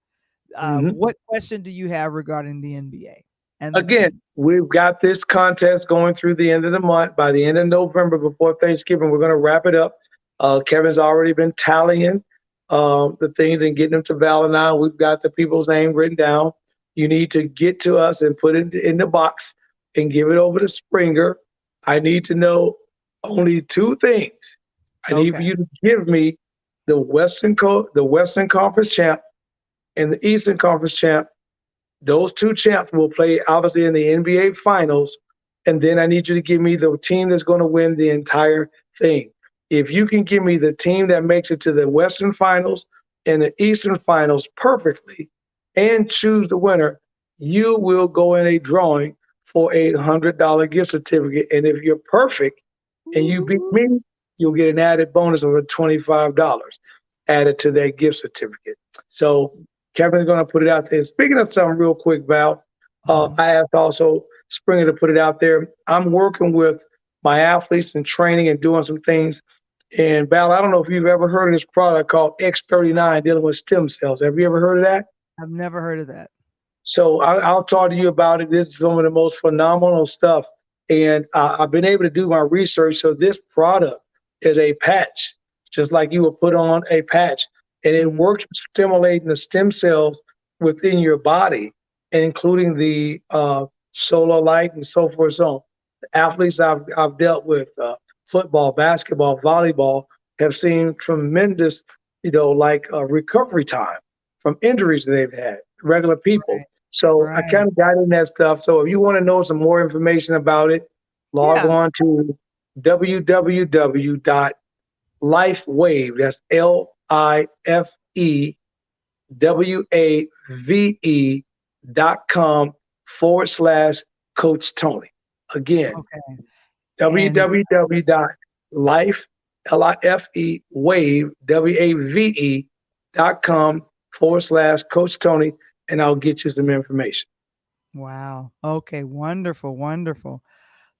Mhm. What question do you have regarding the NBA and the Again, team? we've got this contest going through the end of the month. By the end of November, before Thanksgiving, we're going to wrap it up. Kevin's already been tallying the things and getting them to Val and I. We've got the people's name written down. You need to get to us and put it in the box and give it over to Springer. I need to know only two things. I need for Okay. you to give me the Western Conference champ and the Eastern Conference champ. Those two champs will play obviously in the NBA finals. And then I need you to give me the team that's going to win the entire thing. If you can give me the team that makes it to the Western finals and the Eastern finals perfectly and choose the winner, you will go in a drawing for $100 gift certificate. And if you're perfect and you beat Ooh. me, you'll get an added bonus of a $25 added to that gift certificate. So Kevin's going to put it out there. Speaking of something real quick, Val, Mhm. I asked also Springer to put it out there. I'm working with my athletes and training and doing some things. And Val, I don't know if you've ever heard of this product called X39 dealing with stem cells. Have you ever heard of that? I've never heard of that. So I'll talk to you about it. This is some of the most phenomenal stuff. And I've been able to do my research. So this product is a patch, just like you would put on a patch. And it Mhm. works with stimulating the stem cells within your body, and including the solar light and so forth. So the athletes I've dealt with, football, basketball, volleyball, have seen tremendous, recovery time from injuries that they've had, regular people. Right. So I Right. kind of got in that stuff. So if you want to know some more information about it, log Yeah. on to www.lifewave. That's LIFEWAVE.com /Coach Tony. Again, Okay. And www.life, wave.com /Coach Tony, and I'll get you some information. wow. Okay. Wonderful. Wonderful.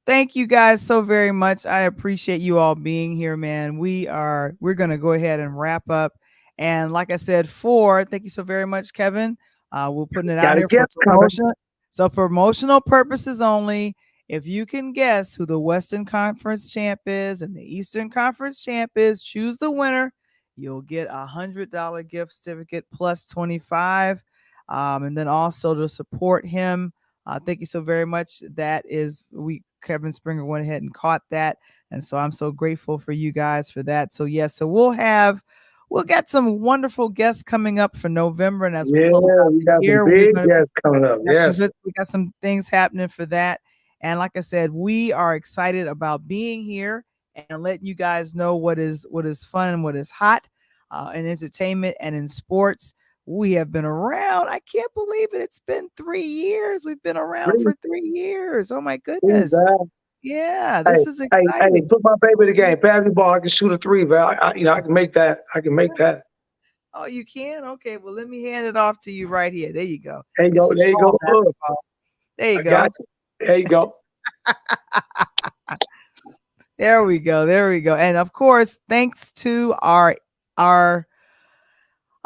Thank you guys so very much. I appreciate you all being here, man. We're gonna go ahead and wrap up. And like I said, thank you so very much, Kevin. We're putting it out Got a here for guest coming. promotion. So promotional purposes only. If you can guess who the Western Conference champ is and the Eastern Conference champ is, choose the winner. You'll get $100 gift certificate plus 25. And then also to support him, thank you so very much. That is, Kevin Springer went ahead and caught that. And so I'm so grateful for you guys for that. So yes, so we'll get some wonderful guests coming up for November. And as we close out we the got some year, big guests coming up. Yes. we got some things happening for that. And like I said, we are excited about being here and letting you guys know what is fun and what is hot in entertainment and in sports. We have been around. I can't believe it. It's been 3 years. We've been around for 3 years. Oh my goodness. Yeah, this is exciting. Hey, put my baby in the game. Pass me the ball. I can shoot a three, but I can make that. I can make that. Oh, you can? Okay, well, let me hand it off to you right here. There you go. There you go. There you go. There you go. Got you. There you go. There we go. There we go. And of course, thanks to our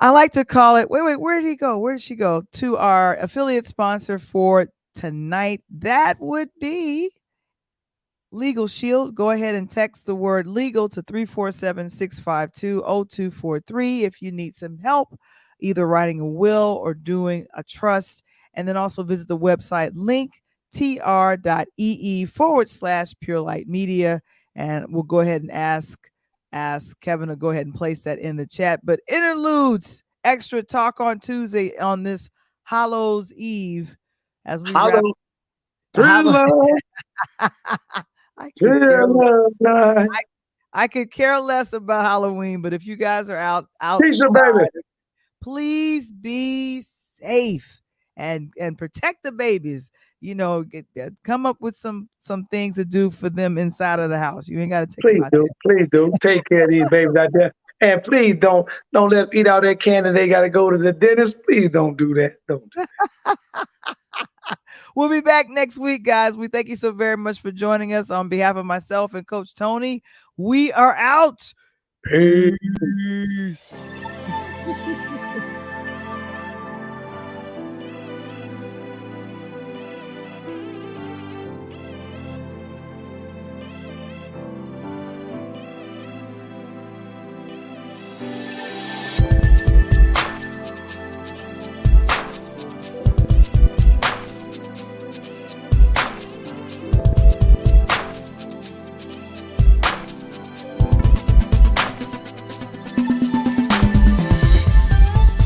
I like to call it, wait, where did he go? Where did she go? To our affiliate sponsor for tonight. That would be Legal Shield. Go ahead and text the word legal to 347-652-0243 if you need some help, either writing a will or doing a trust. And then also visit the website link tr.ee/Pure Light Media. And we'll go ahead and ask Kevin to go ahead and place that in the chat. But Interludes, extra talk on Tuesday on this Hallows Eve as we wrap. I could care less about Halloween, but if you guys are outside, please be safe and protect the babies. You know, come up with some things to do for them inside of the house. You ain't got to take them out there. Please do. Take care of these babies out there. And please don't let them eat out that candy. They got to go to the dentist. Please don't do that. Don't do that. We'll be back next week, guys. We thank you so very much for joining us. On behalf of myself and Coach Tony, we are out. Peace.